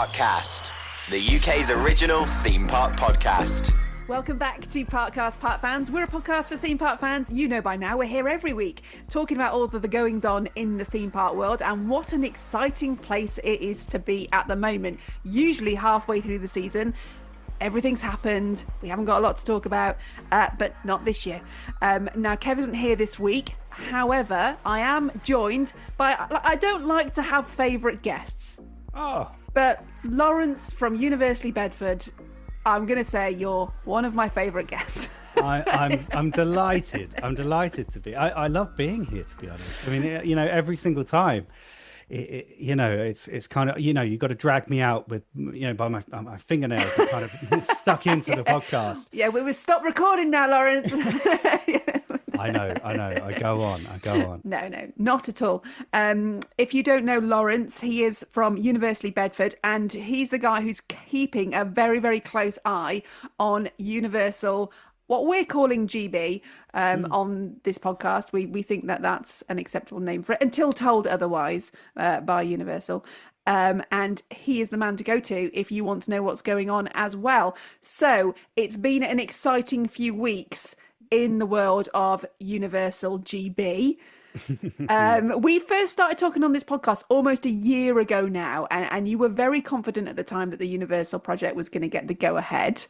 Parkcast, the UK's original theme park podcast. Welcome back to Parkcast Park Fans. We're a podcast for theme park fans. You know by now, we're here every week talking about all of the goings on in the theme park world and what an exciting place it is to be at the moment. Usually halfway through the season, everything's happened. We haven't got a lot to talk about, but not this year. Now, Kev isn't here this week. However, I am joined by, I don't like to have favourite guests. But Lawrence from Universally Bedford, I'm going to say you're one of my favourite guests. I'm delighted. I'm delighted to be. I love being here, to be honest. I mean, you know, every single time, you know, it's kind of, you know, you got to drag me out with, you know, by my fingernails and kind of stuck into the podcast. Yeah, we will stop recording now, Lawrence. I know. I go on. No, not at all. If you don't know Lawrence, he is from Universally Bedford, and he's the guy who's keeping a very, very close eye on Universal, what we're calling GB, on this podcast. We think that that's an acceptable name for it until told otherwise by Universal. And he is the man to go to if you want to know what's going on as well. So it's been an exciting few weeks in the world of Universal GB. We first started talking on this podcast almost a year ago now, and you were very confident at the time that the Universal project was going to get the go-ahead.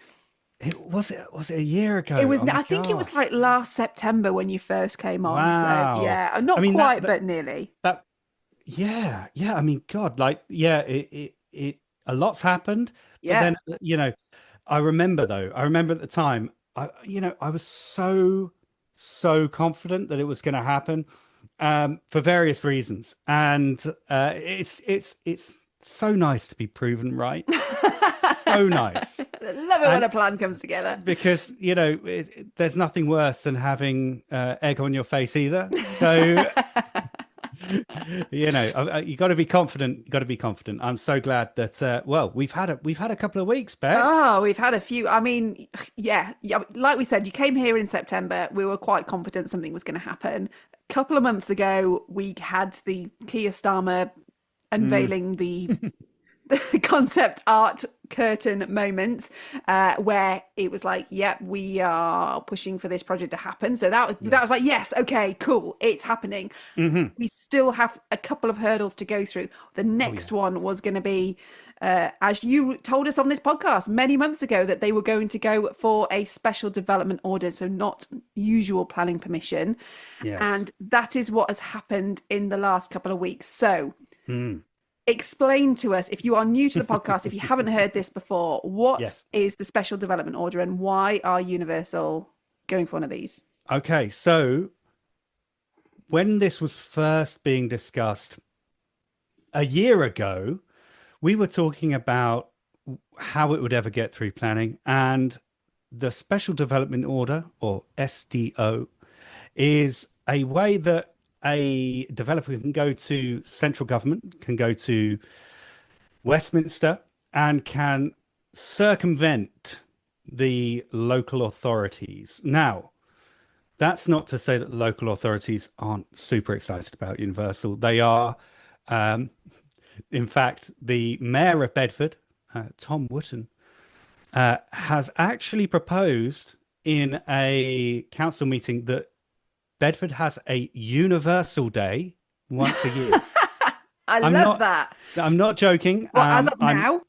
Was it a year ago? It was. I think it was like last September when you first came on. Wow. So yeah, not quite, but nearly. Yeah. I mean, God, like, yeah, it a lot's happened. Yeah. But then, you know, I remember at the time, I was so confident that it was going to happen, for various reasons, and it's so nice to be proven right. So nice. I love it when a plan comes together. Because, you know, there's nothing worse than having egg on your face either. So, you know, you got to be confident. I'm so glad that, we've had a couple of weeks, Bex. Oh, we've had a few. I mean, yeah, like we said, you came here in September. We were quite confident something was going to happen. A couple of months ago, we had the Keir Starmer unveiling the concept art curtain moments, where it was like, yep, we are pushing for this project to happen. So that was like, yes, okay, cool, it's happening. We still have a couple of hurdles to go through. The next one was going to be, as you told us on this podcast many months ago, that they were going to go for a special development order, so not usual planning permission. Yes. And that is what has happened in the last couple of weeks. So explain to us, if you are new to the podcast, if you haven't heard this before, what is the special development order and why are Universal going for one of these? Okay, so when this was first being discussed a year ago, we were talking about how it would ever get through planning, and the special development order, or SDO, is a way that a developer can go to central government, can go to Westminster, and can circumvent the local authorities. Now, that's not to say that the local authorities aren't super excited about Universal. They are. In fact, the mayor of Bedford, Tom Wootton, has actually proposed in a council meeting that Bedford has a Universal Day once a year. I love that. I'm not joking. Well, as of now?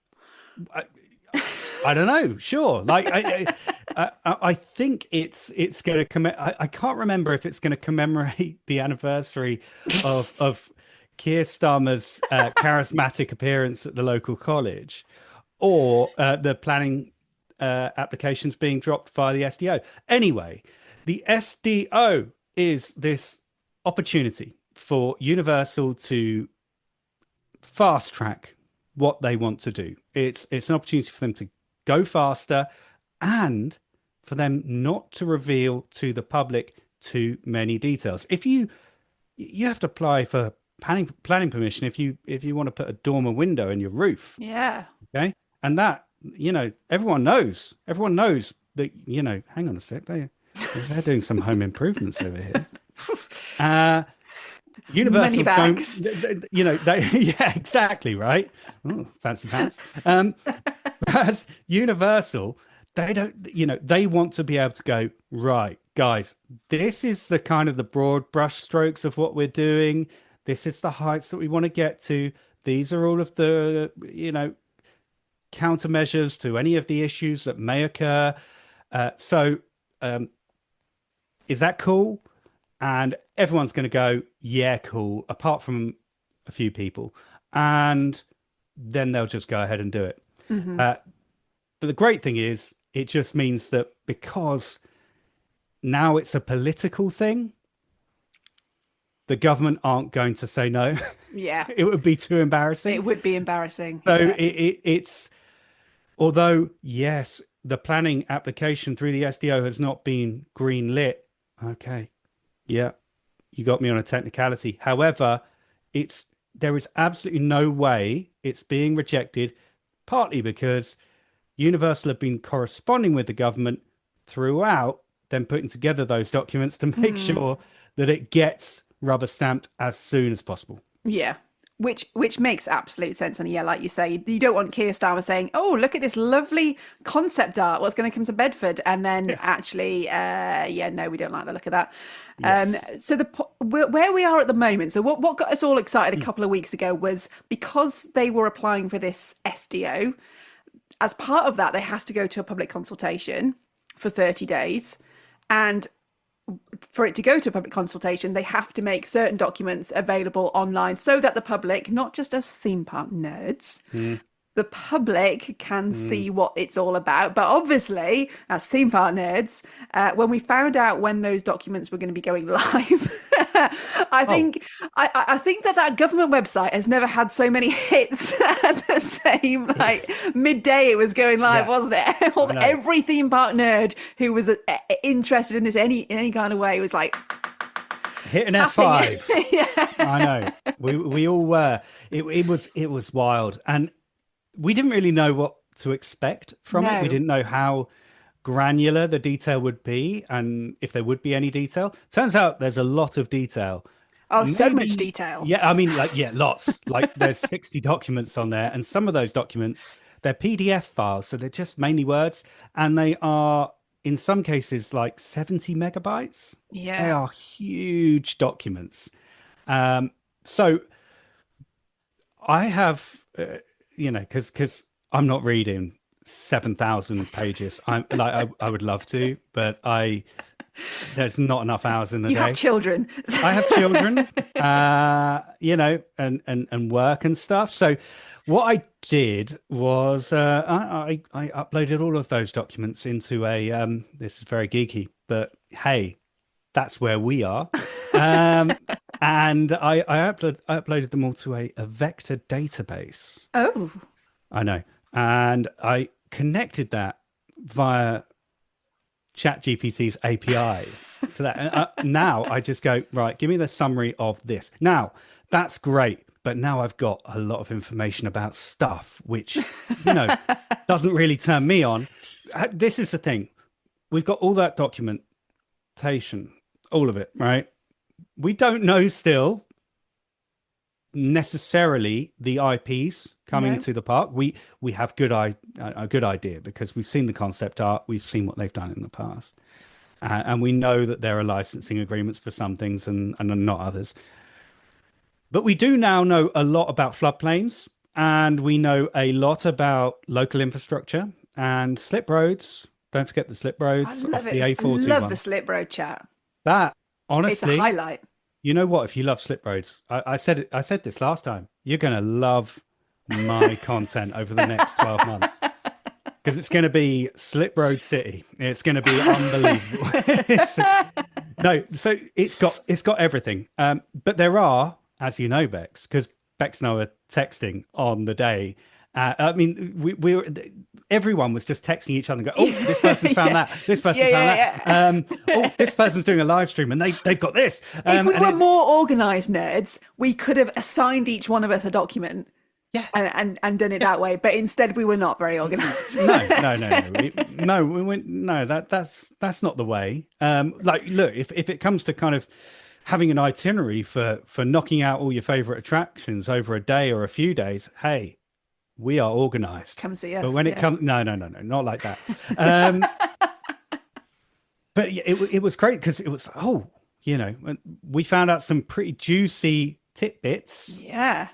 I don't know. Sure. Like, I think it's going to I can't remember if it's going to commemorate the anniversary of Keir Starmer's charismatic appearance at the local college, or the planning applications being dropped via the SDO. Anyway, the SDO is this opportunity for Universal to fast track what they want to do. It's an opportunity for them to go faster and for them not to reveal to the public too many details. If you have to apply for planning permission if you want to put a dormer window in your roof. Yeah. Okay. And that, you know, everyone knows that, you know, hang on a sec, they're doing some home improvements over here. Universal don't, bags. you know, they, yeah, exactly, right? Oh, fancy pants. Whereas Universal, they don't, you know, they want to be able to go, right, guys, this is the kind of the broad brush strokes of what we're doing. This is the heights that we want to get to. These are all of the, you know, countermeasures to any of the issues that may occur. So, is that cool? And everyone's going to go, yeah, cool, apart from a few people. And then they'll just go ahead and do it. But the great thing is, it just means that because now it's a political thing, the government aren't going to say no. Yeah. It would be too embarrassing. It would be embarrassing. So yeah. it's, although, yes, the planning application through the SDO has not been green lit. Okay. Yeah, you got me on a technicality. However, there is absolutely no way it's being rejected, partly because Universal have been corresponding with the government throughout, then putting together those documents to make sure that it gets rubber stamped as soon as possible. Yeah. Which makes absolute sense. And yeah, like you say, you don't want Keir Starmer saying, "Oh, look at this lovely concept art. What's going to come to Bedford?" And then actually, yeah, no, we don't like the look of that. Yes. So where we are at the moment. So what got us all excited a couple of weeks ago was because they were applying for this SDO. As part of that, they has to go to a public consultation for 30 days, and for it to go to a public consultation, they have to make certain documents available online so that the public, not just us theme park nerds, the public can see what it's all about. But obviously, as theme park nerds, when we found out when those documents were going to be going live, I think that government website has never had so many hits at the same midday it was going live, wasn't it? Every theme park nerd who was interested in this in any kind of way was like hit an F5. Yeah. I know. We all were. It was wild, and we didn't really know what to expect from it. We didn't know how granular the detail would be and if there would be any detail. Turns out there's a lot of detail. Oh, so much detail. Yeah, I mean, lots. Like there's 60 documents on there, and some of those documents, they're PDF files, so they're just mainly words, and they are, in some cases, like 70 megabytes. Yeah. They are huge documents. So I have... because I'm not reading 7,000 pages. I would love to, but there's not enough hours in the day. You have children. I have children, and work and stuff. So what I did was I uploaded all of those documents into this is very geeky, but hey, that's where we are. And I uploaded them all to a vector database. Oh. I know. And I connected that via ChatGPT's API to that. And now I just go, right, give me the summary of this. Now, that's great. But now I've got a lot of information about stuff, which, doesn't really turn me on. This is the thing. We've got all that documentation, all of it, right? We don't know still necessarily the IPs coming to the park. We have a good idea because we've seen the concept art, we've seen what they've done in the past, and we know that there are licensing agreements for some things and not others. But we do now know a lot about floodplains, and we know a lot about local infrastructure and slip roads. Don't forget the slip roads off the A41. I love the slip road chat. That, honestly, it's a highlight. You know what? If you love slip roads, I said this last time. You're going to love my content over the next 12 months because it's going to be Slip Road City. It's going to be unbelievable. So it's got everything. But there are, as you know, Bex, because Bex and I were texting on the day. I mean, everyone was just texting each other and go, "Oh, this person's found that. This person found that. Oh, this person's doing a live stream and they've got this." If we were more organised nerds, we could have assigned each one of us a document. Yeah. And done it that way, but instead we were not very organised. No. That's not the way. Look, if it comes to kind of having an itinerary for knocking out all your favorite attractions over a day or a few days, hey, we are organized. Come see us. But when it comes, no, not like that. But it was great because it was, we found out some pretty juicy tidbits Yeah.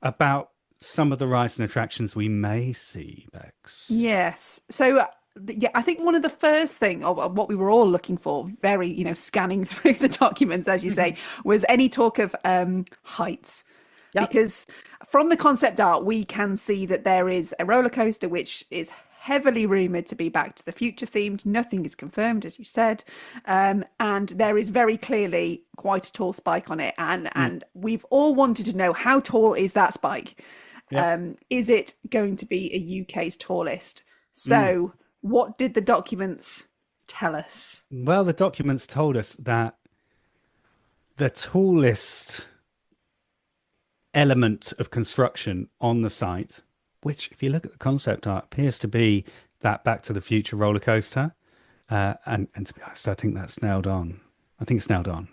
about some of the rides and attractions we may see, Bex. Yes. So, yeah, I think one of the first thing of what we were all looking for, very, scanning through the documents, as you say, was any talk of heights. Yep. Because from the concept art, we can see that there is a roller coaster which is heavily rumored to be Back to the Future themed. Nothing is confirmed, as you said, and there is very clearly quite a tall spike on it, and we've all wanted to know, how tall is that spike? Yep. Is it going to be a UK's tallest? So what did the documents tell us? Well, the documents told us that the tallest element of construction on the site, which, if you look at the concept art, appears to be that Back to the Future roller coaster. And to be honest, I think that's nailed on. I think it's nailed on.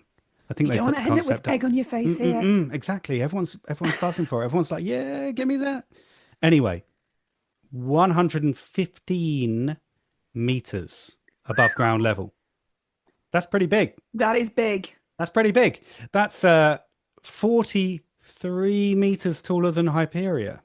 I think You they don't put want the to end up with concept egg on your face here. exactly. Everyone's buzzing for it. Everyone's like, yeah, give me that. Anyway, 115 meters above ground level. That's pretty big. That is big. That's pretty big. That's 43 meters taller than Hyperia.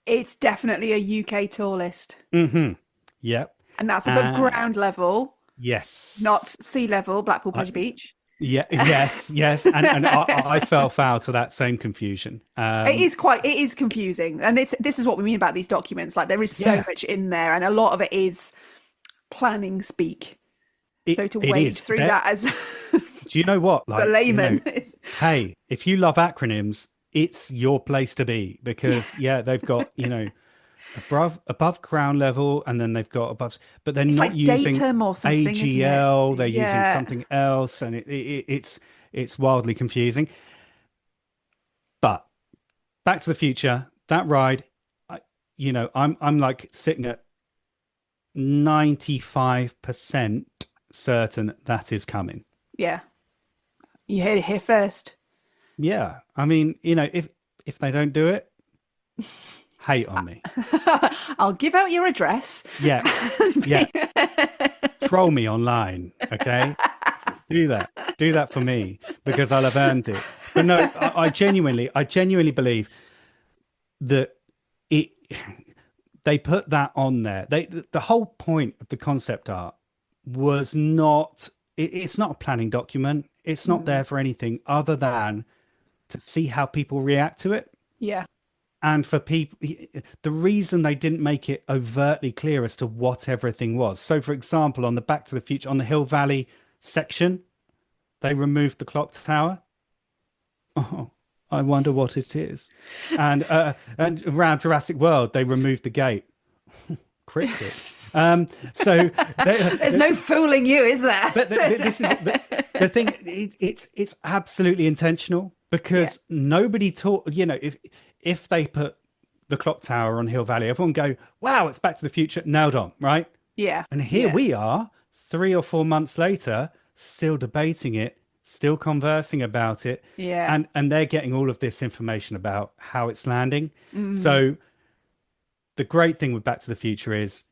It's definitely a UK tallest. Yep. And that's above ground level. Yes. Not sea level, Blackpool Pleasure Beach. Yeah. Yes. And I fell foul to that same confusion. It is confusing. And this is what we mean about these documents. Like, there is so much in there, and a lot of it is planning speak. So to wade through that as do you know what? Like, the layman. Hey, if you love acronyms, it's your place to be, because they've got, above ground level, and then they've got above, but they're not like using datum or something, AGL. They're Yeah. using something else, and it's wildly confusing. But Back to the Future, that ride, I'm like sitting at 95% certain that is coming. Yeah. You heard it here first. Yeah. I mean, if they don't do it, hate on me. I'll give out your address. Yeah. Troll me online, okay? Do that for me, because I'll have earned it. But no, I genuinely believe that they put that on there. The whole point of the concept art was not, it's not a planning document. It's not there for anything other than to see how people react to it. Yeah. And for people, the reason they didn't make it overtly clear as to what everything was. So, for example, on the Back to the Future, on the Hill Valley section, they removed the clock tower. Oh, I wonder what it is. And around Jurassic World, they removed the gate. Cryptic. So there's no fooling you, is there? But this is the thing. It's absolutely intentional, because nobody taught. If they put the clock tower on Hill Valley, everyone go, "Wow, it's Back to the Future, nailed on," right? Yeah. And here we are, 3 or 4 months later, still debating it, still conversing about it. Yeah. And they're getting all of this information about how it's landing. So the great thing with Back to the Future is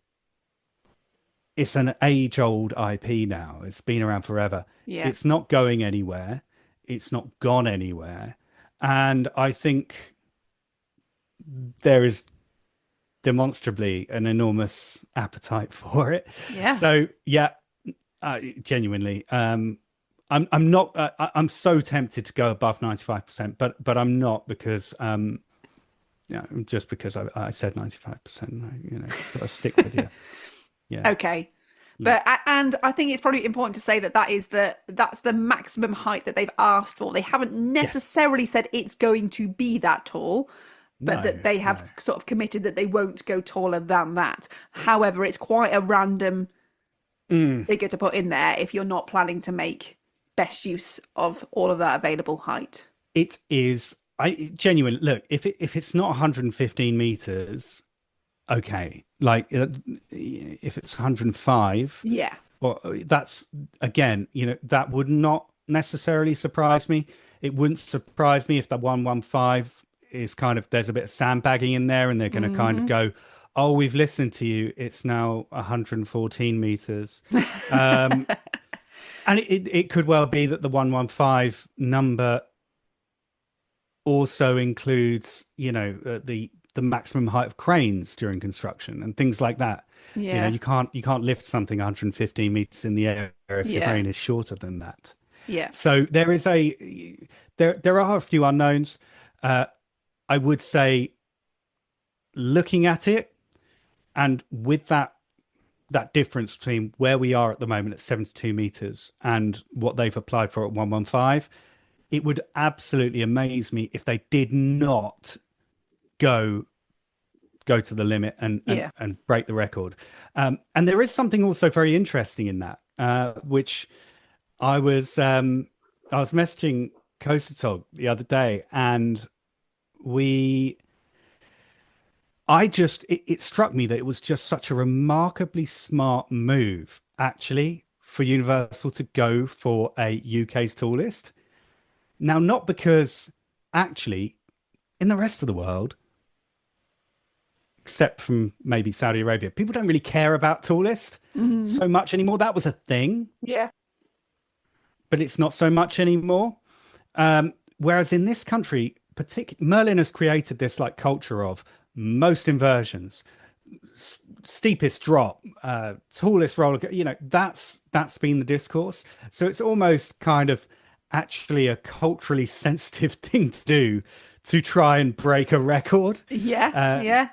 it's an age-old IP now. It's been around forever. Yeah. It's not going anywhere. It's not gone anywhere. And I think there is demonstrably an enormous appetite for it. Yeah. So, genuinely, I'm not. I'm so tempted to go above 95%, but I'm not, because just because I said 95%. Got to stick with you. Yeah. Okay. But and I think it's probably important to say that's the maximum height that they've asked for. They haven't necessarily said it's going to be that tall, but that they have sort of committed that they won't go taller than that. However, it's quite a random figure to put in there if you're not planning to make best use of all of that available height. It is. I genuinely look, if it's not 115 meters, okay. Like if it's 105, Yeah. well, that's again, that would not necessarily surprise me. It wouldn't surprise me if the 115 is kind of, there's a bit of sandbagging in there and they're going to kind of go, oh, we've listened to you. It's now 114 meters. And it could well be that the 115 number also includes, the maximum height of cranes during construction and things like that. Yeah. You can't lift something 115 meters in the air if your crane is shorter than that. Yeah. So there is there are a few unknowns. I would say, looking at it, and with that difference between where we are at the moment at 72 meters and what they've applied for at 115, it would absolutely amaze me if they did not go to the limit and break the record. And there is something also very interesting in that, which I was messaging Coastal the other day, and it struck me that it was just such a remarkably smart move, actually, for Universal to go for a UK's tallest. Now, not because actually in the rest of the world, except from maybe Saudi Arabia, people don't really care about tallest so much anymore. That was a thing. Yeah. But it's not so much anymore. Whereas in this country, Merlin has created this like culture of most inversions, steepest drop, tallest roller. That's been the discourse. So it's almost kind of actually a culturally sensitive thing to do, to try and break a record. Yeah, yeah.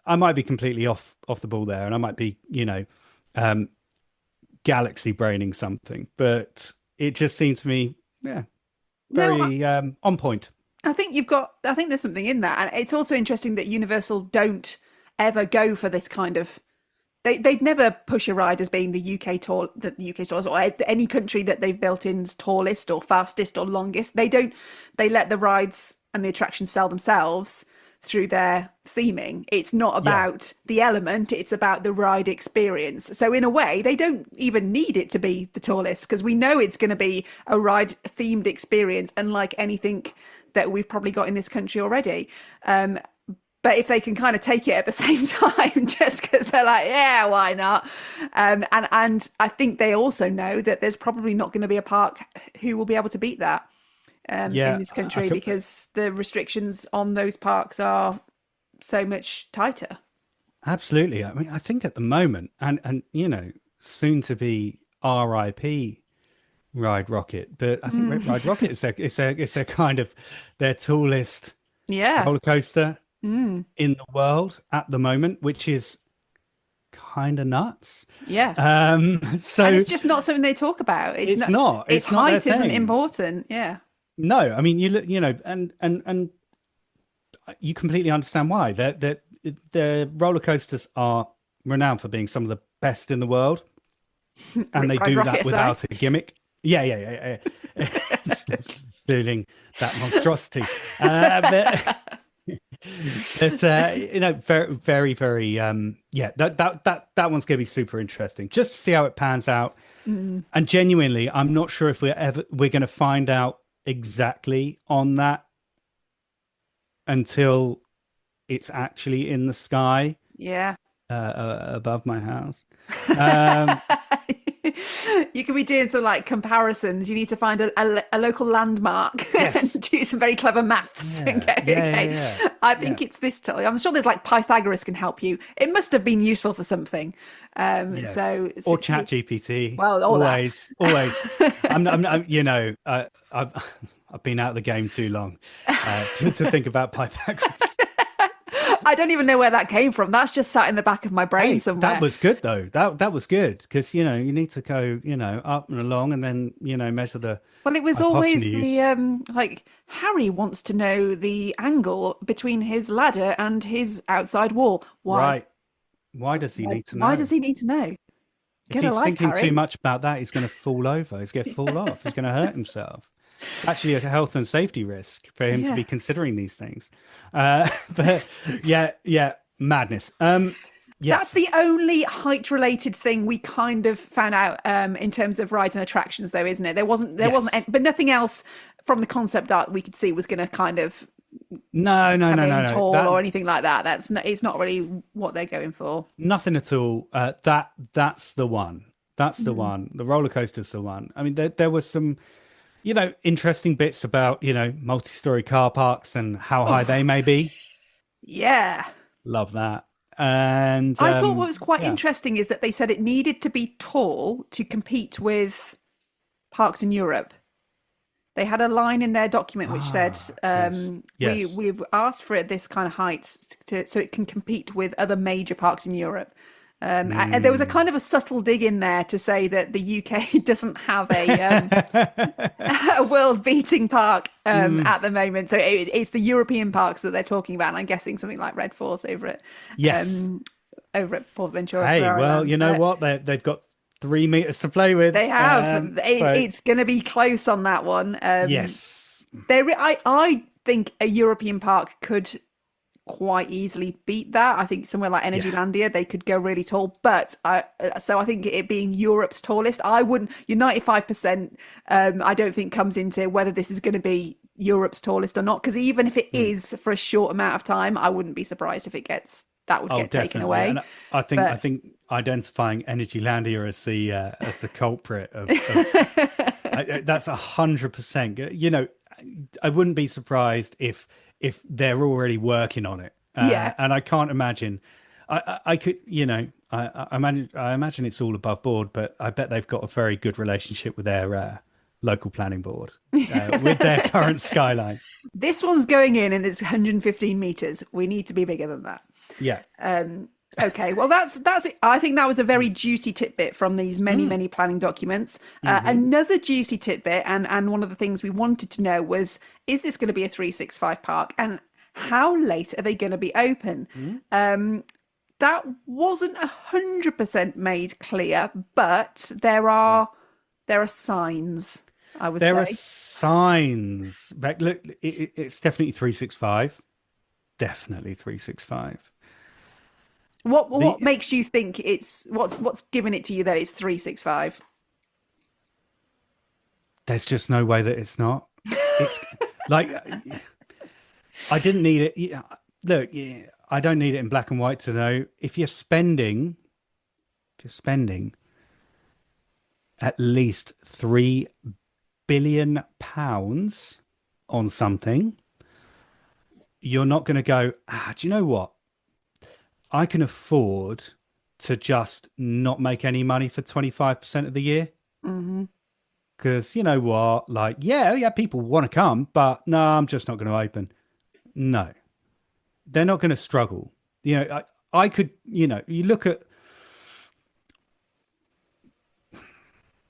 I might be completely off the ball there, and I might be, galaxy braining something, but it just seemed to me, very on point. I think there's something in that. And it's also interesting that Universal don't ever go for this kind of, they'd never push a ride as being the UK's tallest, or any country that they've built in's tallest or fastest or longest. They let the rides and the attractions sell themselves through their theming. It's not about the element, it's about the ride experience. So in a way, they don't even need it to be the tallest, because we know it's going to be a ride themed experience, unlike anything that we've probably got in this country already. But if they can kind of take it at the same time, just because they're like, yeah, why not? And I think they also know that there's probably not going to be a park who will be able to beat that. In this country, because the restrictions on those parks are so much tighter. Absolutely. I mean, I think at the moment, and soon to be RIP Ride Rocket, but I think Ride Rocket is a kind of their tallest roller coaster in the world at the moment, which is kind of nuts. Yeah. So and it's just not something they talk about. It's not. Its height isn't important. Yeah. No, I mean, you look, and you completely understand why. The roller coasters are renowned for being some of the best in the world, and they do that without a gimmick. Yeah. Feeling that monstrosity, but very, very, very, that one's going to be super interesting, just to see how it pans out. And genuinely, I'm not sure if we're going to find out exactly on that until it's actually in the sky above my house. You could be doing some like comparisons. You need to find a local landmark and do some very clever maths and go, I think it's this tall. I'm sure there's like Pythagoras can help you. It must have been useful for something. So or Chat GPT. Well, always. I've been out of the game too long to think about Pythagoras. I don't even know where that came from. That's just sat in the back of my brain somewhere. That was good though. That was good, because you need to go up and along, and then measure the. Well, it was always the like Harry wants to know the angle between his ladder and his outside wall. Why? Right. Why does he need to know? Why does he need to know? If he's thinking too much about that, he's going to fall over. He's going to fall off. He's going to hurt himself. Actually, it's a health and safety risk for him to be considering these things. But madness. That's Yes. the only height-related thing we kind of found out in terms of rides and attractions, though, isn't it? Yes. But nothing else from the concept art we could see was going to kind of No, no, come no, no, in no. tall That or anything like that. It's not really what they're going for. nothing at all. That's the one. That's the Mm. one. The roller coaster's the one. I mean, there was some, interesting bits about, multi-story car parks and how high they Oh, may be. yeah. Love that. And I thought what was quite yeah. interesting is that they said it needed to be tall to compete with parks in Europe. They had a line in their document which said, Ah, of course. Yes. we've asked for it this kind of height so it can compete with other major parks in Europe. And there was a Mm. kind of a subtle dig in there to say that the UK doesn't have a world-beating park Mm. at the moment. So it's the European parks that they're talking about. And I'm guessing something like Red Force Yes. over at Port Ventura, Hey, Ferrari well, Land. you know But what? They've got 3 meters to play with. they have. So It's going to be close on that one. yes. I think a European park could quite easily beat that. I think somewhere like Yeah. Energylandia, they could go really tall. But I think it being Europe's tallest, I wouldn't. Your 95%, I don't think comes into whether this is going to be Europe's tallest or not. Because even if it Mm. is for a short amount of time, I wouldn't be surprised if that would Oh, get taken definitely. away. And I But think identifying Energylandia as the culprit of that's 100%. I wouldn't be surprised if they're already working on it. yeah, And I can't imagine. I could, I imagine it's all above board, but I bet they've got a very good relationship with their local planning board, with their current skyline. this one's going in and it's 115 meters. We need to be bigger than that. Yeah. Okay, well that's it. I think that was a very juicy tidbit from these many planning documents. Another juicy tidbit, and one of the things we wanted to know was, is this going to be a 365 park, and how late are they going to be open? That wasn't 100% made clear, but there are signs, I would There are say. signs. But look, it's definitely 365. Definitely 365. What The makes you think what's given it to you that it's 365? There's just no way that it's not. It's like I didn't need it. Yeah, look, yeah, I don't need it in black and white to know if you're spending at least £3 billion on something, you're not going to go, do you know what? I can afford to just not make any money for 25% of the year. Mm-hmm. Because you know what? Like, yeah, people want to come, but no, I'm just not going to open. No, they're not going to struggle. I could, you look at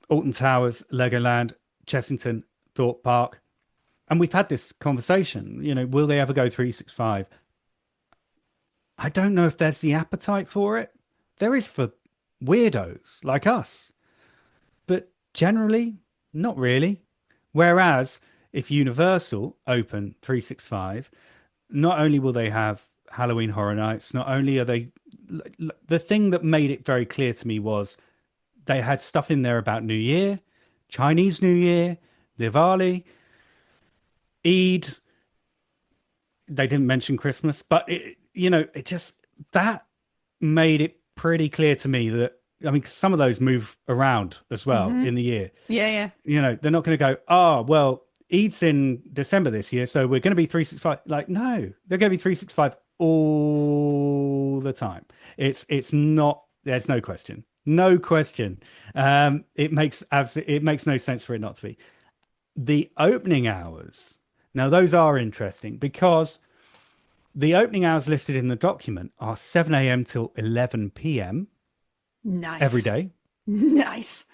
Alton Towers, Legoland, Chessington, Thorpe Park, and we've had this conversation. Will they ever go 365? I don't know if there's the appetite for it. There is for weirdos like us, but generally, not really. Whereas if Universal open 365, not only will they have Halloween Horror Nights, not only are they, the thing that made it very clear to me was they had stuff in there about New Year, Chinese New Year, Diwali, Eid. They didn't mention Christmas, but it just, that made it pretty clear to me that, I mean, some of those move around as well in the year. Yeah, yeah. They're not going to go, oh, well, Eid's in December this year, so we're going to be 365. Like, no, they're going to be 365 all the time. It's not, there's no question. No question. It makes no sense for it not to be. The opening hours, now those are interesting because the opening hours listed in the document are 7 a.m. till 11 p.m. Nice. every day. Nice.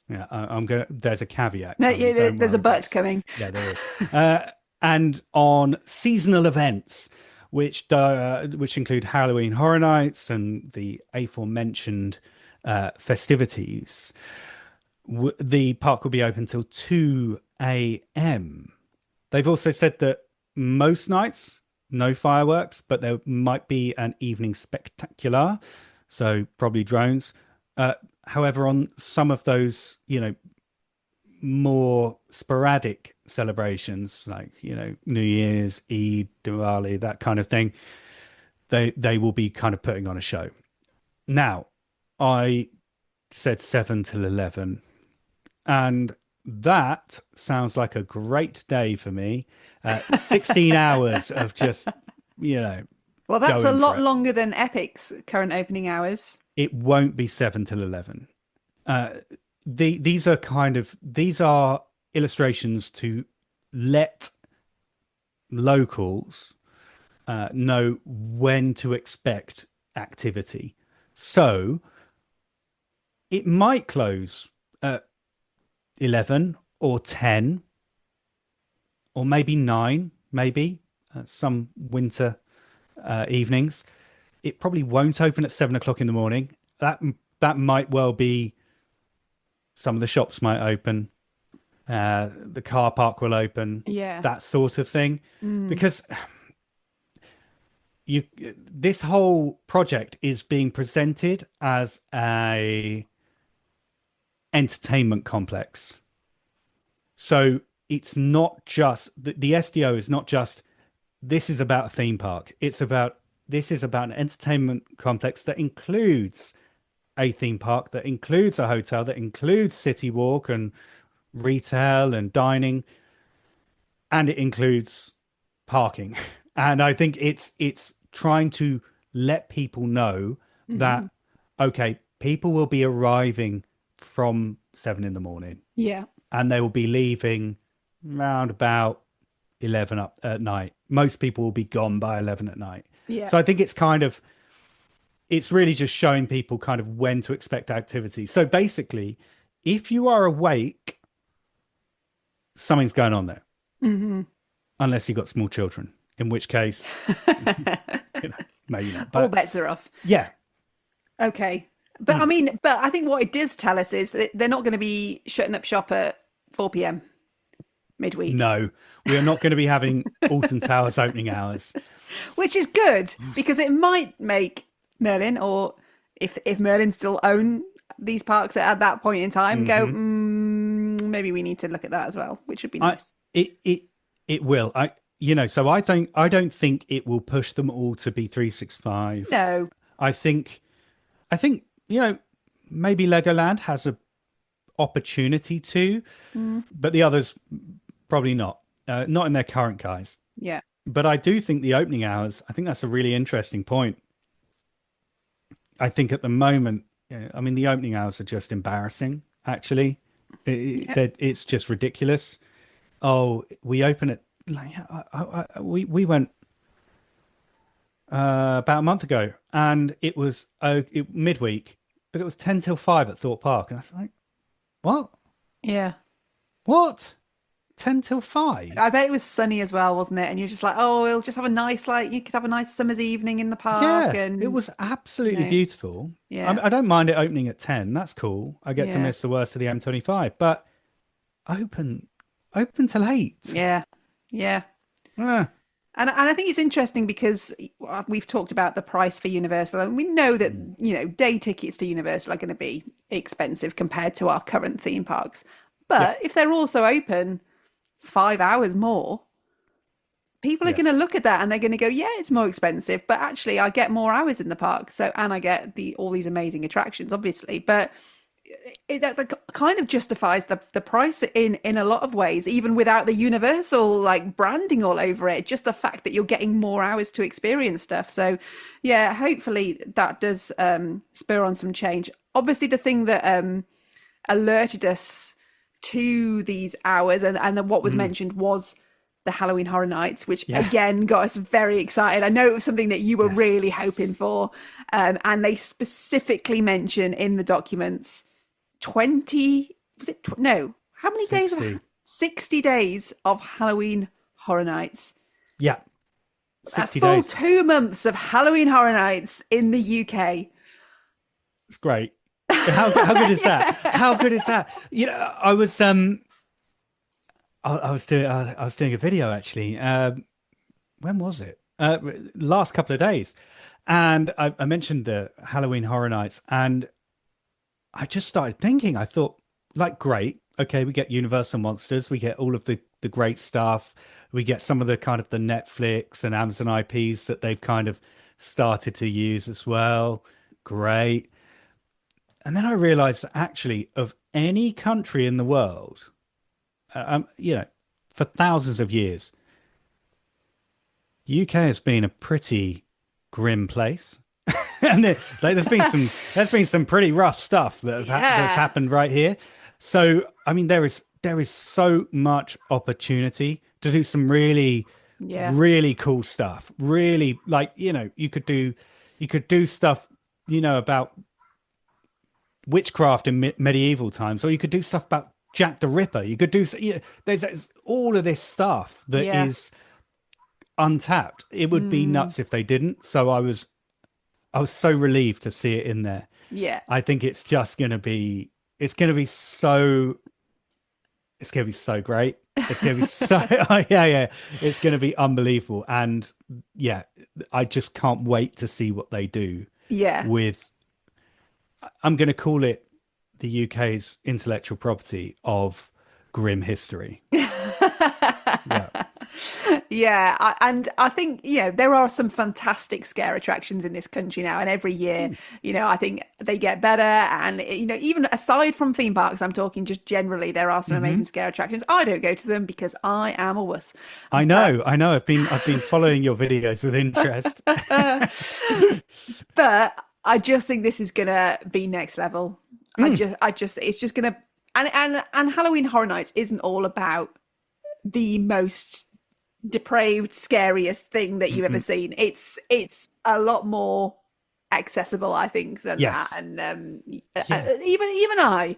Yeah, I'm going. There's a caveat. No, coming, yeah, don't there's a worry, but guys. coming. Yeah, there is. And on seasonal events, which include Halloween Horror Nights and the aforementioned festivities, the park will be open till 2 a.m. They've also said that most nights, no fireworks, but there might be an evening spectacular, so probably drones. However, on some of those, more sporadic celebrations, like New Year's, Eid, Diwali, that kind of thing, they will be kind of putting on a show. Now, I said 7 till 11, and that sounds like a great day for me. 16 hours of just, Well, that's a going for lot it. longer than Epic's current opening hours. It won't be 7 till 11. These are illustrations to let locals know when to expect activity. So it might close at 11 or 10 or maybe 9, maybe some winter evenings. It probably won't open at 7 o'clock in the morning. That might well be. Some of the shops might open, the car park will open, Yeah. that sort of thing, because this whole project is being presented as a entertainment complex. So it's not just the SDO is not just this is about a theme park. This is about an entertainment complex that includes a theme park, that includes a hotel, that includes City Walk and retail and dining, and it includes parking. And I think it's trying to let people know that okay, people will be arriving from 7 in the morning, Yeah. and they will be leaving round about 11 up at night. Most people will be gone by 11 at night. Yeah. So I think it's really just showing people kind of when to expect activity. So basically, if you are awake, something's going on there. Unless you've got small children, in which case, maybe not. But All bets are off. yeah, Okay. But I think what it does tell us is that they're not going to be shutting up shop at 4 p.m. midweek. no, we are not going to be having Alton Towers opening hours. Which is good because it might make Merlin, or if Merlin still own these parks at that point in time, go, maybe we need to look at that as well, which would be nice. It will. So I don't think it will push them all to be 365. No. I think maybe Legoland has a opportunity to, but the others probably not. Not in their current guise. Yeah. But I do think the opening hours, I think that's a really interesting point. I think at the moment, the opening hours are just embarrassing, actually. It's just ridiculous. Oh, we open it, we went about a month ago, and it was midweek, but it was 10 till 5 at Thorpe Park. And I was like, what? Yeah. What? 10 till 5? I bet it was sunny as well, wasn't it? And you're just like, oh, we'll just have a nice, you could have a nice summer's evening in the park. Yeah, and it was absolutely beautiful. Yeah. I don't mind it opening at 10. That's cool. I get to Yeah. miss the worst of the M25, but open till 8. Yeah. Yeah. Ah, And I think it's interesting because we've talked about the price for Universal, and we know that, day tickets to Universal are going to be expensive compared to our current theme parks. But if they're also open 5 hours more, people are going to look at that and they're going to go, yeah, it's more expensive, but actually I get more hours in the park. So, and I get all these amazing attractions, obviously, but that kind of justifies the price in a lot of ways, even without the Universal branding all over it. Just the fact that you're getting more hours to experience stuff. So yeah, hopefully that does spur on some change. Obviously the thing that alerted us to these hours and what was mentioned was the Halloween Horror Nights, which again got us very excited. I know it was something that you were really hoping for, and they specifically mention in the documents 20, was it no, how many 60. days 60 days of Halloween Horror Nights. Yeah, A 60 full days. 2 months of Halloween Horror Nights in the UK. It's great. How good is that? How good is that? I was I was doing a video actually. When was it? last couple of days, and I mentioned the Halloween Horror Nights, and I just started thinking. I thought, like, great, okay, we get Universal monsters, we get all of the great stuff, we get some of the kind of the Netflix and Amazon IPs that they've kind of started to use as well. Great. And then I realized that actually, of any country in the world, for thousands of years, UK has been a pretty grim place. And there's been some pretty rough stuff that's happened right here. So I mean, there is so much opportunity to do some really really cool stuff. Really, like, you could do stuff, about witchcraft in medieval times, or you could do stuff about Jack the Ripper. You could do, there's all of this stuff that is untapped. It would be nuts if they didn't. So I was so relieved to see it in there. Yeah. I think it's going to be so great. It's going to be so, yeah. It's going to be unbelievable. And yeah, I just can't wait to see what they do. Yeah. With, I'm going to call it the UK's intellectual property of grim history. Yeah. Yeah, and I think, there are some fantastic scare attractions in this country now, and every year, I think they get better. And, even aside from theme parks, I'm talking just generally, there are some amazing scare attractions. I don't go to them because I am a wuss. I know. I've been following your videos with interest. But I just think this is gonna be next level. It's just gonna, and Halloween Horror Nights isn't all about the most depraved, scariest thing that you've ever seen. It's a lot more accessible, I think, than that. And even I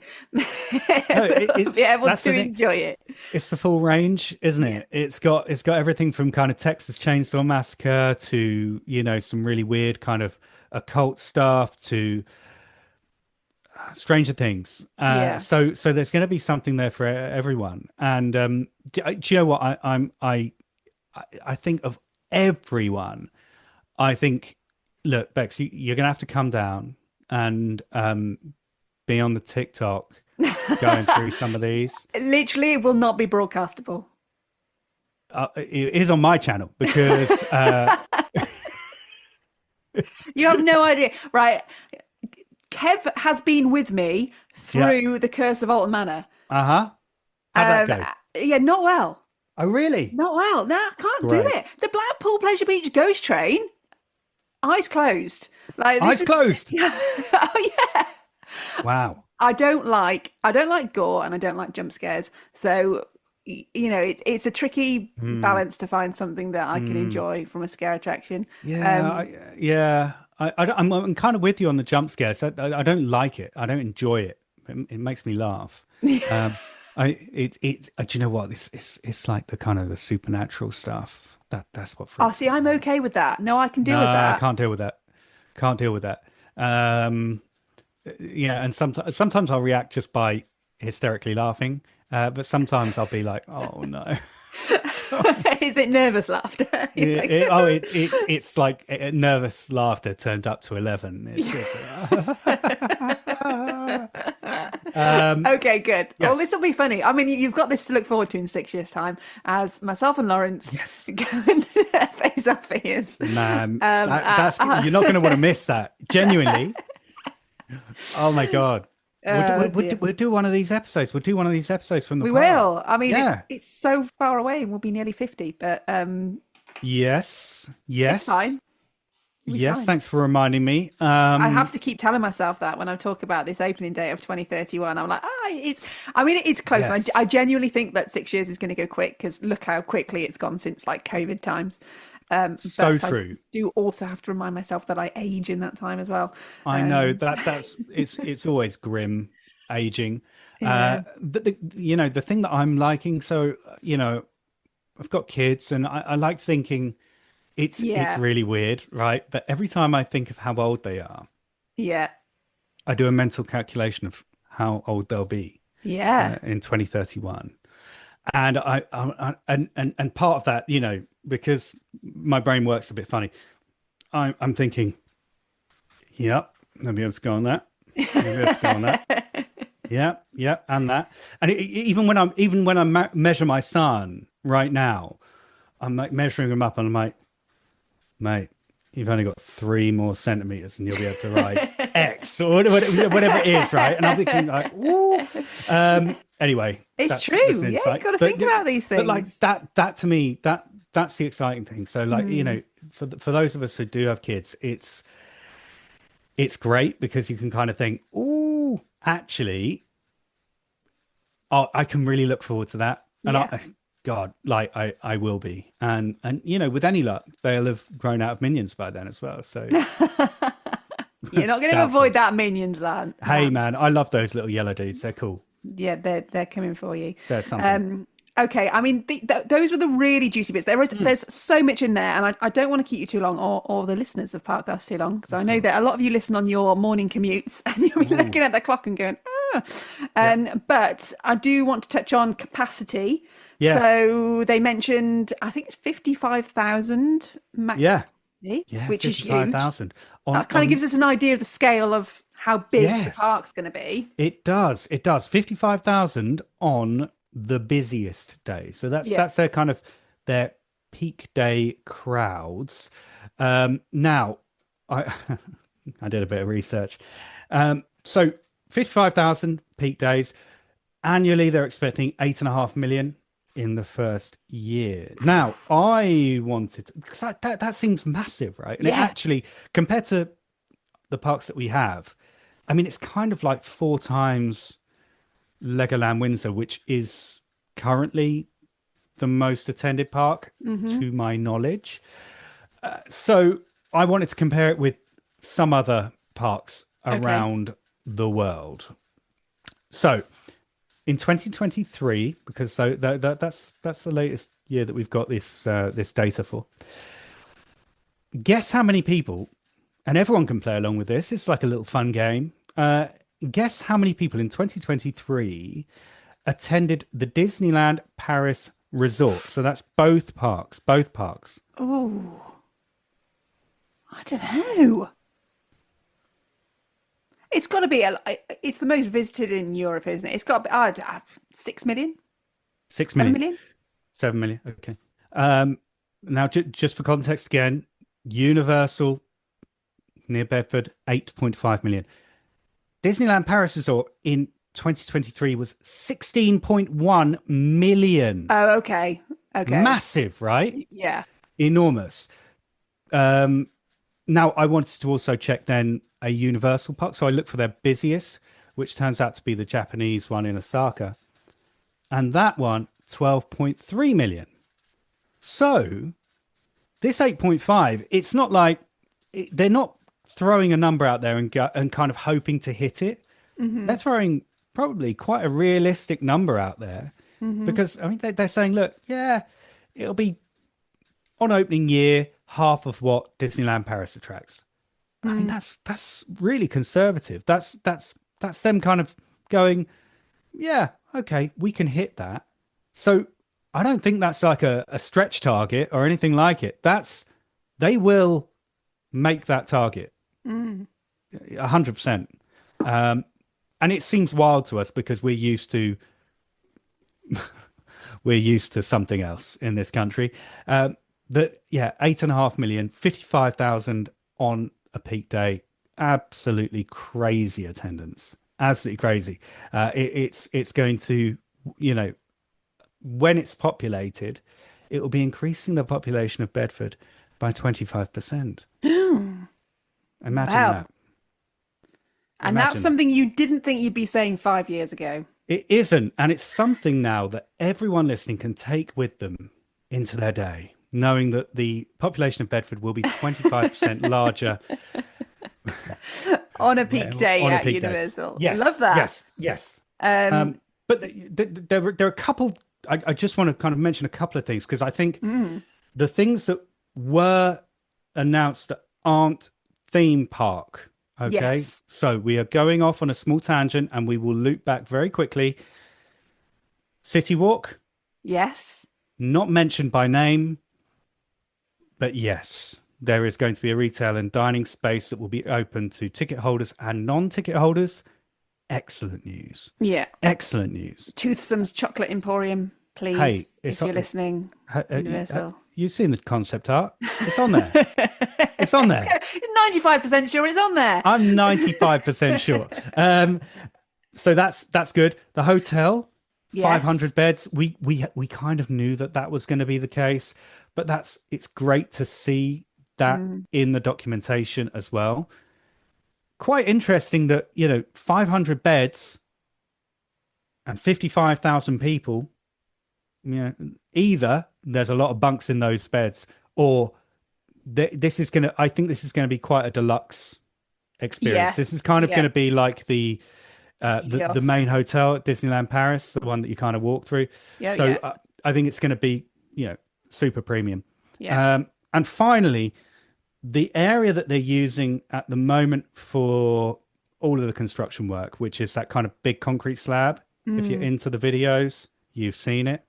be able to enjoy it. It's the full range, isn't it? It's got everything from kind of Texas Chainsaw Massacre to some really weird kind of occult stuff to Stranger Things. So there's going to be something there for everyone. And do you know what? I think of everyone. I think, look, Bex, you're going to have to come down and be on the TikTok going through some of these. Literally, it will not be broadcastable. It is on my channel because you have no idea, right? Kev has been with me through the Curse of Alton Manor. How'd that go? Yeah, not well. Oh, really? Not well. No, I can't do it. The Blackpool Pleasure Beach Ghost Train, eyes closed. Eyes closed. Oh yeah. Wow. I don't like gore and I don't like jump scares. So it's a tricky balance to find something that I can enjoy from a scare attraction. Yeah, I'm kind of with you on the jump scares. I don't like it. I don't enjoy it. It makes me laugh. Do you know what? It's like the kind of the supernatural stuff. That's what. Oh, see, I'm okay with that. No, I can deal with that. I can't deal with that. Can't deal with that. Yeah, and sometimes I'll react just by hysterically laughing, but sometimes I'll be like, oh no. Is it nervous laughter? It's like nervous laughter turned up to 11. Okay, good. Yes. Well, this will be funny. I mean, you've got this to look forward to in 6 years' time, as myself and Lawrence go and face our fears. Man, you're not going to want to miss that. Genuinely. Oh my God. We'll do one of these episodes. We'll do one of these episodes from the We park. will. I mean, it's so far away and we'll be nearly 50, but yes. It's fine. Yes, thanks for reminding me. I have to keep telling myself that when I talk about this opening date of 2031. I'm like, it's close. Yes. And I genuinely think that 6 years is going to go quick because look how quickly it's gone since like COVID times. So true. I do also have to remind myself that I age in that time as well. I know it's always grim aging. Yeah. The thing that I'm liking, so I've got kids and I like thinking it's really weird, right? But every time I think of how old they are, I do a mental calculation of how old they'll be in 2031. And and part of that, because my brain works a bit funny. I'm thinking, yep, I'll be able to go on that. I'll be able to go on that. Yeah, and that. And even when I measure my son right now, I'm like measuring him up, and I'm like, mate, you've only got 3 more centimeters, and you'll be able to ride X or whatever it is, right? And I'm thinking like, ooh. Anyway, It's true. that's an Yeah, insight. you've got to think about these things. But like that to me, that's the exciting thing. So like, for those of us who do have kids, it's great because you can kind of think, oh, actually, I can really look forward to that. And God, like I will be. And with any luck, they'll have grown out of Minions by then as well. So you're not going to avoid that Minions land. Hey man, I love those little yellow dudes. They're cool. Yeah, they're coming for you. There's something. Okay, I mean, those were the really juicy bits. There's so much in there, and I don't want to keep you too long, or the listeners of Parkcast too long, because I know that a lot of you listen on your morning commutes, and you'll be looking at the clock and going, But I do want to touch on capacity. Yes. So they mentioned, I think it's 55,000 max. Yeah, which is huge. 55,000. That kind of gives us an idea of the scale of how big the park's going to be. It does. 55,000 on the busiest day. So that's their kind of their peak day crowds. Now, I I did a bit of research. So 55,000 peak days. Annually, they're expecting 8.5 million in the first year. Now, I wanted to, because that seems massive, right? And it actually, compared to the parks that we have, I mean, it's kind of like 4 times Legoland Windsor, which is currently the most attended park to my knowledge. So I wanted to compare it with some other parks around the world. So in 2023, because that's the latest year that we've got this data for. Guess how many people, and everyone can play along with this. It's like a little fun game. Guess how many people in 2023 attended the Disneyland Paris Resort. So that's both parks. Oh, I don't know. It's got to be it's the most visited in Europe, isn't it? It's got to be 6 million. 6 million. 7 million. 7 million. Okay. Now, just for context again, Universal near Bedford, 8.5 million. Disneyland Paris Resort in 2023 was 16.1 million. Oh, okay. Massive, right? Yeah. Enormous. Now, I wanted to also check then a Universal park. So I looked for their busiest, which turns out to be the Japanese one in Osaka. And that one, 12.3 million. So this 8.5, it's not like they're not throwing a number out there and kind of hoping to hit it. They're throwing probably quite a realistic number out there because, I mean, they're saying, look, it'll be on opening year, half of what Disneyland Paris attracts. I mean, that's really conservative. That's them kind of going, yeah, okay, we can hit that. So I don't think that's like a stretch target or anything like it. They will make that target 100%. And it seems wild to us because we're used to something else in this country. 8.5 million, 55,000 on a peak day, absolutely crazy attendance, absolutely crazy. It's going to, when it's populated, it will be increasing the population of Bedford by 25%. Imagine that. And that's something you didn't think you'd be saying 5 years ago. It isn't, and it's something now that everyone listening can take with them into their day, knowing that the population of Bedford will be 25% larger on a peak day at Universal. Yes, love that. Yes. But there are a couple. I just want to kind of mention a couple of things because I think the things that were announced that aren't theme park. Okay, so we are going off on a small tangent, and we will loop back very quickly. City Walk. Yes. Not mentioned by name. But yes, there is going to be a retail and dining space that will be open to ticket holders and non-ticket holders. Excellent news. Yeah. Excellent news. Toothsome's Chocolate Emporium, please, Hey, if you're listening, Universal. You've seen the concept art. It's on there. It's on there. It's 95% sure it's on there. I'm 95% sure. So that's good. The hotel, 500 beds. We kind of knew that was going to be the case, but it's great to see that in the documentation as well. Quite interesting that, 500 beds and 55,000 people, either there's a lot of bunks in those beds, or I think this is going to be quite a deluxe experience. Yes. This is kind of going to be like the main hotel at Disneyland Paris, the one that you kind of walk through. I think it's going to be, super premium. Yeah. And finally, the area that they're using at the moment for all of the construction work, which is that kind of big concrete slab. If you're into the videos, you've seen it.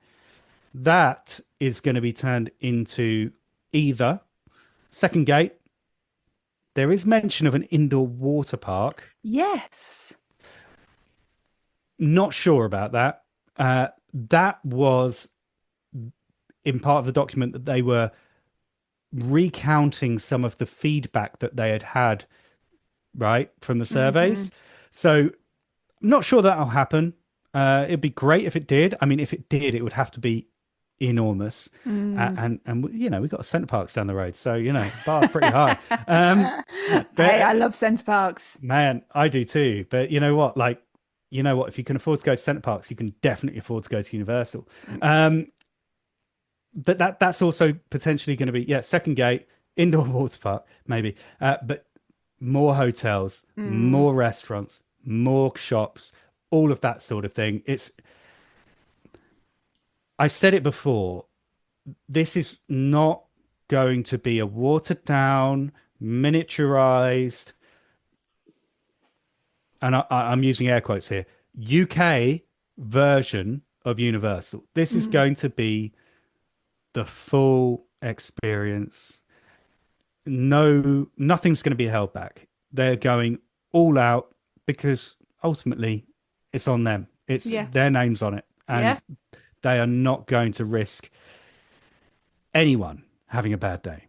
That is going to be turned into either second gate. There is mention of an indoor water park. Yes. Not sure about that. That was in part of the document that they were recounting some of the feedback that they had right from the surveys. So I'm not sure that'll happen. It'd be great if it did. I mean, if it did, it would have to be enormous. And we've got Centre Parks down the road, so bar's pretty high. Hey, I love Centre Parks. Man, I do too. But you know what? If you can afford to go to Centre Parks, you can definitely afford to go to Universal. But that's also potentially going to be second gate, indoor water park maybe, but more hotels, more restaurants, more shops, all of that sort of thing. I said it before, this is not going to be a watered down, miniaturized, and I'm using air quotes here, UK version of Universal. This is going to be the full experience. Nothing's going to be held back. They're going all out because ultimately it's on them. It's their name's on it, and they are not going to risk anyone having a bad day.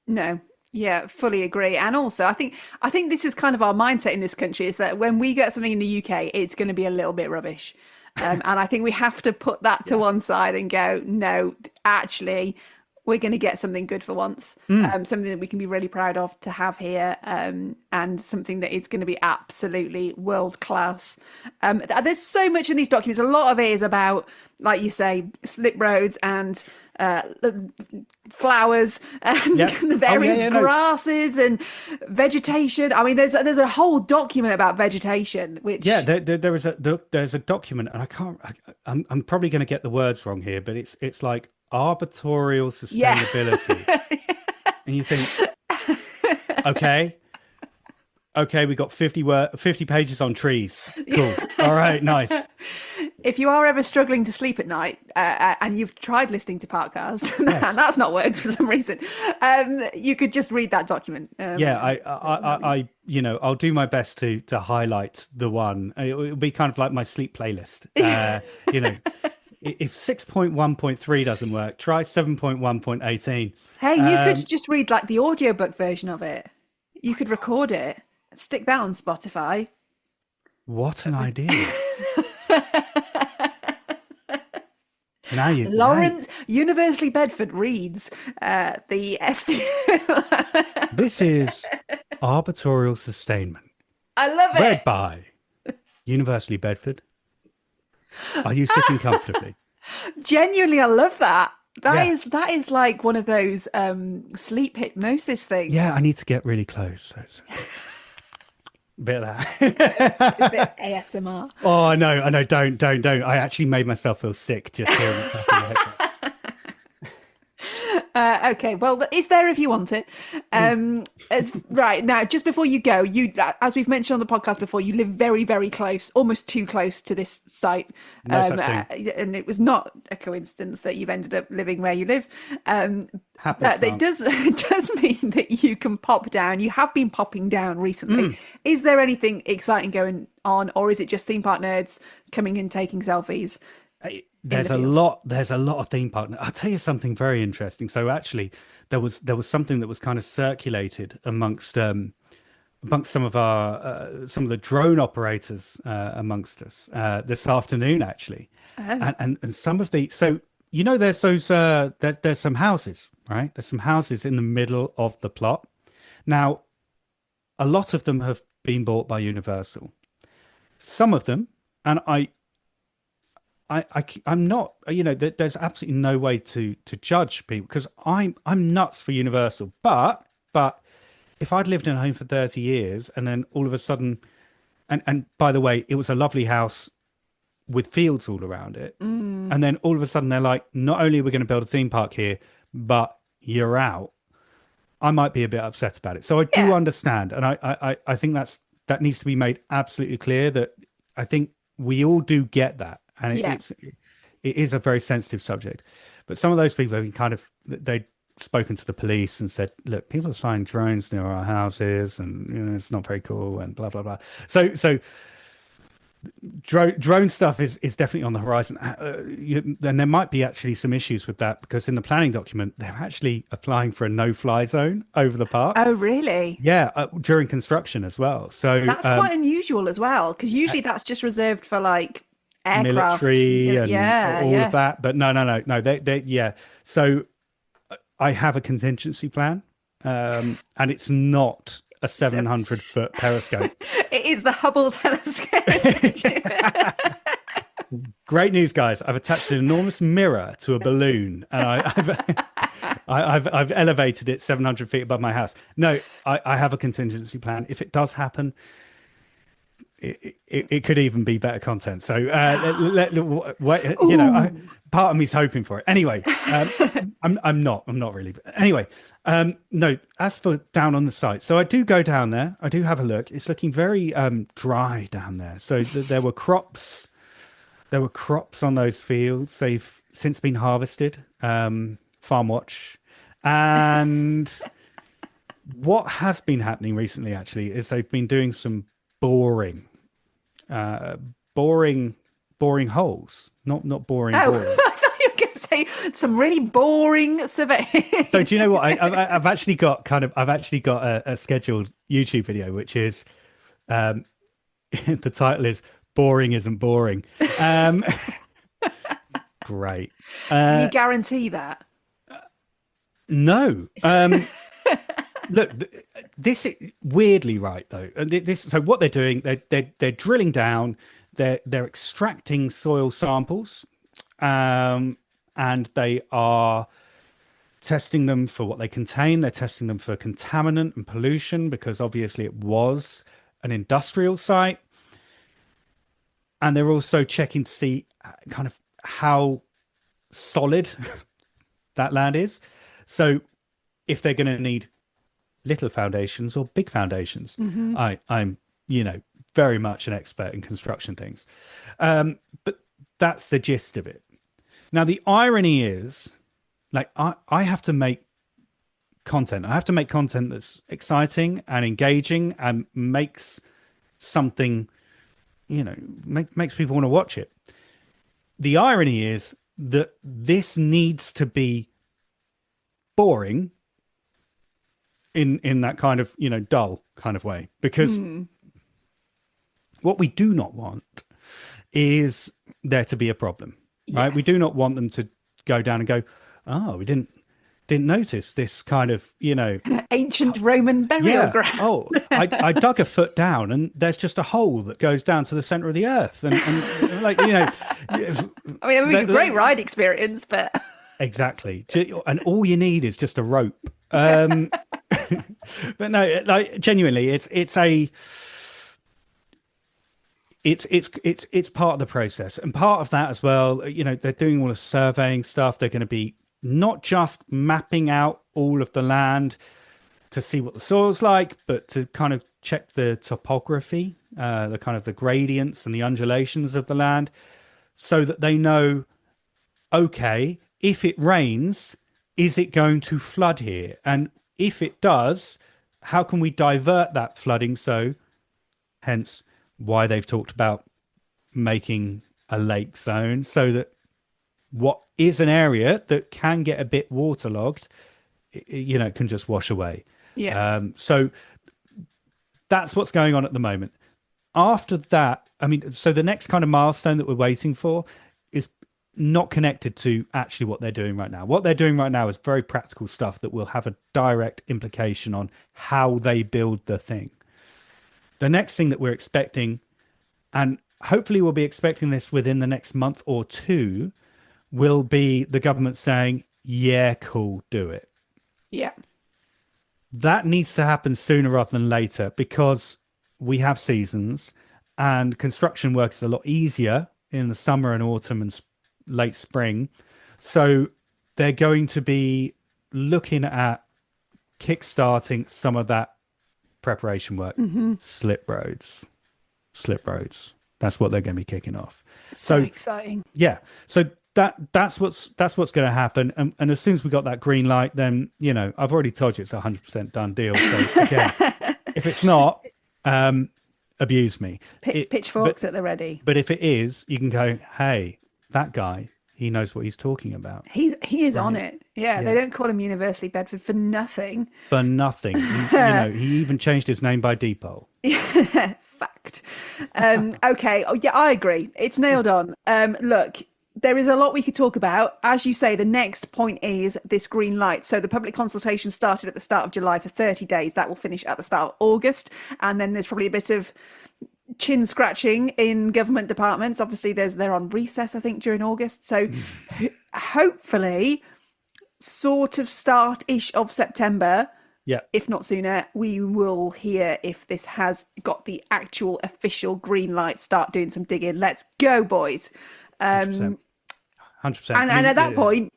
No. Yeah, fully agree. And also, I think this is kind of our mindset in this country, is that when we get something in the UK, it's going to be a little bit rubbish. And I think we have to put that to one side and go, no, actually, we're going to get something good for once, something that we can be really proud of to have here, and something that is going to be absolutely world class. There's so much in these documents. A lot of it is about, like you say, slip roads and flowers and the various grasses and vegetation. I mean, there's a whole document about vegetation, which there's a document, and I'm probably going to get the words wrong here, but it's like arboreal sustainability. And you think, okay, we got 50 pages on trees. Cool. All right, nice. If you are ever struggling to sleep at night, and you've tried listening to podcasts, and that's not worked for some reason, you could just read that document. I'll do my best to highlight the one. It'll be kind of like my sleep playlist. If 6.1.3 doesn't work, try 7.1.18. Hey, you could just read like the audiobook version of it. You could record it, stick that on Spotify. What an idea. Lawrence, Universally Bedford reads the SDO. This is arboreal sustainment. I love it. Read by Universally Bedford. Are you sitting comfortably? Genuinely, I love that. That is like one of those sleep hypnosis things. Yeah, I need to get really close. So. Bit of that. A bit ASMR. Oh, I know. Don't. I actually made myself feel sick just hearing it. Okay, well, it's there if you want it. Right now, just before you go, as we've mentioned on the podcast before, you live very, very close, almost too close to this site. No such thing. And it was not a coincidence that you've ended up living where you live. But it Happenstance. does mean that you can pop down. You have been popping down recently. Is there anything exciting going on, or is it just theme park nerds coming and taking selfies? There's a lot. There's a lot of theme park. I'll tell you something very interesting. So actually, there was something that was kind of circulated amongst some of our some of the drone operators amongst us this afternoon actually, and some of the there's those there's some houses, right? There's some houses in the middle of the plot. Now, a lot of them have been bought by Universal. Some of them, and I'm not, there's absolutely no way to judge people because I'm nuts for Universal, but if I'd lived in a home for 30 years and then all of a sudden, and by the way, it was a lovely house with fields all around it, and then all of a sudden they're like, not only are we going to build a theme park here, but you're out. I might be a bit upset about it. So I do understand, and I think that needs to be made absolutely clear that I think we all do get that. And it is a very sensitive subject, but some of those people have they'd spoken to the police and said, "Look, people are flying drones near our houses, and it's not very cool," and blah blah blah. So drone stuff is definitely on the horizon. And there might be actually some issues with that because in the planning document they're actually applying for a no-fly zone over the park. Oh, really? Yeah, during construction as well. So That's quite unusual as well, because usually that's just reserved for like aircraft, military and all yeah. of that, but no, they so I have a contingency plan, and it's not a 700-foot periscope. It is the Hubble telescope. Great news, guys. I've attached an enormous mirror to a balloon, and I've elevated it 700 feet above my house. No, I have a contingency plan. If it does happen, it could even be better content. So, part of me's hoping for it. Anyway, I'm not really. But anyway, no. As for down on the site, so I do go down there. I do have a look. It's looking very dry down there. So there were crops. There were crops on those fields. They've since been harvested. Farm watch, and what has been happening recently actually is they've been doing some boring holes, not boring. Oh, boring. I thought you were going to say some really boring survey. So do you know what I've actually got a scheduled YouTube video which is the title is "Boring Isn't Boring." Great. Can you guarantee that? No. Look, this is weirdly right though. And so what they're doing, they're drilling down, they're extracting soil samples, and they are testing them for what they contain. They're testing them for contaminant and pollution because obviously it was an industrial site, and they're also checking to see kind of how solid that land is. So if they're going to need little foundations or big foundations. I'm very much an expert in construction things, but that's the gist of it. Now the irony is, like, I have to make content. I have to make content that's exciting and engaging and makes something, makes people want to watch it. The irony is that this needs to be boring in that kind of dull kind of way, because what we do not want is there to be a problem, right? We do not want them to go down and go, oh, we didn't notice this kind of ancient Roman burial ground. Oh, I dug a foot down and there's just a hole that goes down to the center of the earth, and like I mean, it would be a great ride experience, but exactly, and all you need is just a rope. But no, like genuinely, it's part of the process, and part of that as well. They're doing all the surveying stuff. They're going to be not just mapping out all of the land to see what the soil's like, but to kind of check the topography, the kind of the gradients and the undulations of the land, so that they know, okay, if it rains, is it going to flood here? And if it does, how can we divert that flooding? So hence why they've talked about making a lake zone, so that what is an area that can get a bit waterlogged, it can just wash away. Yeah. So that's what's going on at the moment. After that, so the next kind of milestone that we're waiting for is not connected to actually what they're doing right now. What they're doing right now is very practical stuff that will have a direct implication on how they build the thing. The next thing that we're expecting, and hopefully we'll be expecting this within the next month or two, will be the government saying, yeah, cool, do it. Yeah. That needs to happen sooner rather than later, because we have seasons and construction work is a lot easier in the summer and autumn and late spring. So they're going to be looking at kickstarting some of that preparation work. Slip roads. That's what they're going to be kicking off. So exciting. Yeah. So that's what's going to happen. And as soon as we got that green light, then, I've already told you it's a 100% done deal. So again, if it's not, abuse me. Pitchforks at the ready. But if it is, you can go, hey, that guy, he knows what he's talking about. He is on it. Yeah, they don't call him Universally Bedford for nothing. For nothing. He even changed his name by default. Fact. Okay. Oh, yeah, I agree. It's nailed on. Look, there is a lot we could talk about. As you say, the next point is this green light. So the public consultation started at the start of July for 30 days. That will finish at the start of August. And then there's probably a bit of chin scratching in government departments. Obviously, they're on recess, I think, during August. So hopefully, sort of start-ish of September, if not sooner, we will hear if this has got the actual official green light. Start doing some digging. Let's go, boys. 100%. And at that point,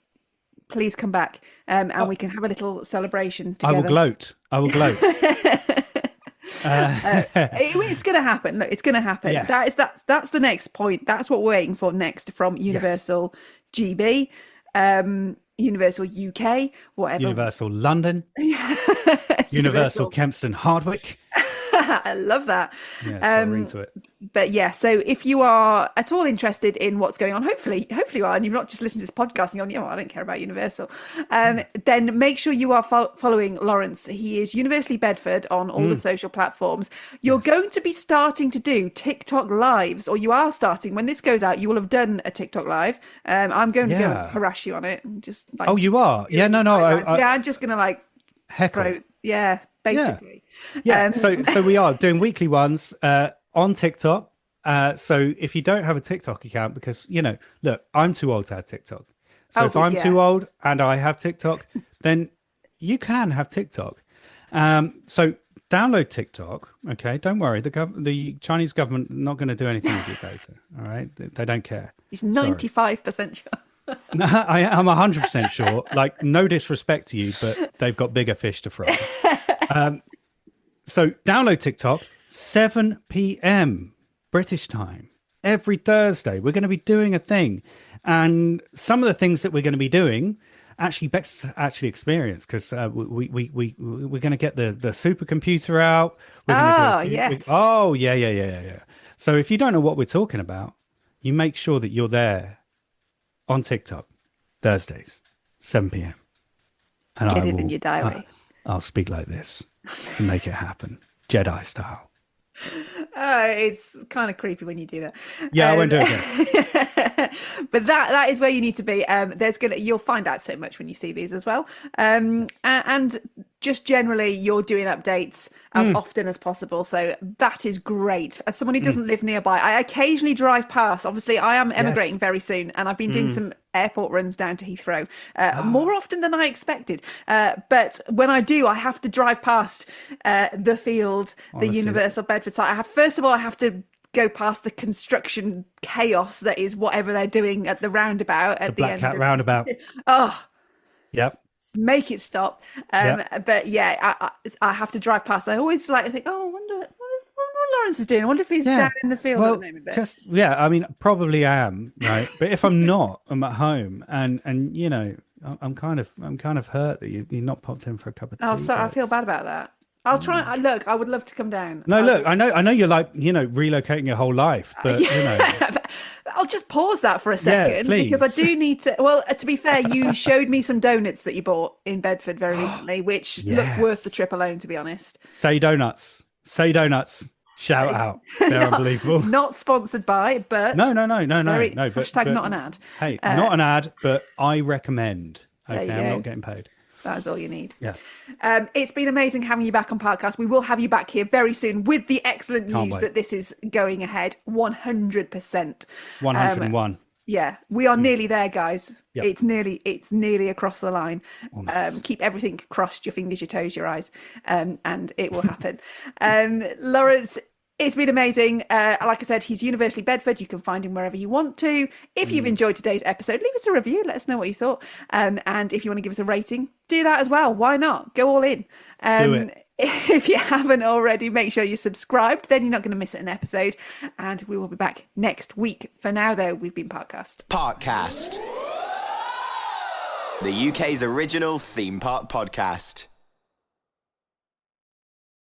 please come back and we can have a little celebration together. I will gloat. It's going to happen. Look, it's going to happen. Yes. That's the next point. That's what we're waiting for next from Universal GB, Universal UK, whatever. Universal London. Universal Kempston Hardwick. I love that. Yeah, ring to it. But yeah, so if you are at all interested in what's going on, hopefully you are, and you've not just listened to this podcast and gone, I don't care about Universal, then make sure you are following Lawrence. He is Universally Bedford on all the social platforms. You're going to be starting to do TikTok lives, or you are starting. When this goes out, you will have done a TikTok live. I'm going to go and harass you on it. And just you are? Yeah, no. I'm just going to heckle. Basically. Yeah. So we are doing weekly ones on TikTok. So if you don't have a TikTok account, because, look, I'm too old to have TikTok. So if I'm too old and I have TikTok, then you can have TikTok. So download TikTok. Okay. Don't worry. The Chinese government not going to do anything with your data. All right. They don't care. He's 95% sure. No, I'm 100% sure. No disrespect to you, but they've got bigger fish to fry. So download TikTok, 7 p.m. British time, every Thursday. We're going to be doing a thing. And some of the things that we're going to be doing, actually, Bex actually experienced, because we're going to get the supercomputer out. Yes. Yeah. So if you don't know what we're talking about, you make sure that you're there on TikTok, Thursdays, 7 p.m. And Get it in your diary. I'll speak like this to make it happen, Jedi style. It's kind of creepy when you do that. Yeah, I won't do it again. But that is where you need to be. You'll find out so much when you see these as well. And just generally, you're doing updates as often as possible. So that is great. As someone who doesn't live nearby, I occasionally drive past. Obviously, I am emigrating very soon, and I've been doing some airport runs down to Heathrow more often than I expected. But when I do, I have to drive past the field, the Universal Bedford site. First of all, I have to go past the construction chaos that is whatever they're doing at the roundabout at the Black end. Cat roundabout. Oh, Yep. Make it stop. But yeah, I have to drive past. I always like to think, oh, I wonder what Lawrence is doing. I wonder if he's down in the field at the moment. But... I mean, probably am, right? But if I'm not, I'm at home, and you know, I'm kind of hurt that you're not popped in for a cup of tea. Oh, sorry, I feel bad about that. I'll try. Look, I would love to come down. No, look, I know you're like, you know, relocating your whole life, but you know, I'll just pause that for a second because I do need to. Well, to be fair, you showed me some donuts that you bought in Bedford very recently, which look worth the trip alone, to be honest. Say donuts. Shout out. They're unbelievable. Not sponsored by, but no. But, hashtag not an ad. Hey, not an ad, but I recommend. Okay, I'm go. not getting paid. That is all you need. Yeah. It's been amazing having you back on podcast. We will have you back here very soon with the excellent news that this is going ahead 100%. 101. Yeah, we are nearly there, guys. Yep. It's nearly across the line. Keep everything crossed, your fingers, your toes, your eyes, and it will happen. Lawrence, it's been amazing. Like I said, he's Universally Bedford. You can find him wherever you want to. If you've enjoyed today's episode, leave us a review. Let us know what you thought. And if you want to give us a rating, do that as well. Why not? Go all in. Do it. If you haven't already, make sure you're subscribed. Then you're not going to miss an episode. And we will be back next week. For now, though, we've been Parkcast. Parkcast. The UK's original theme park podcast.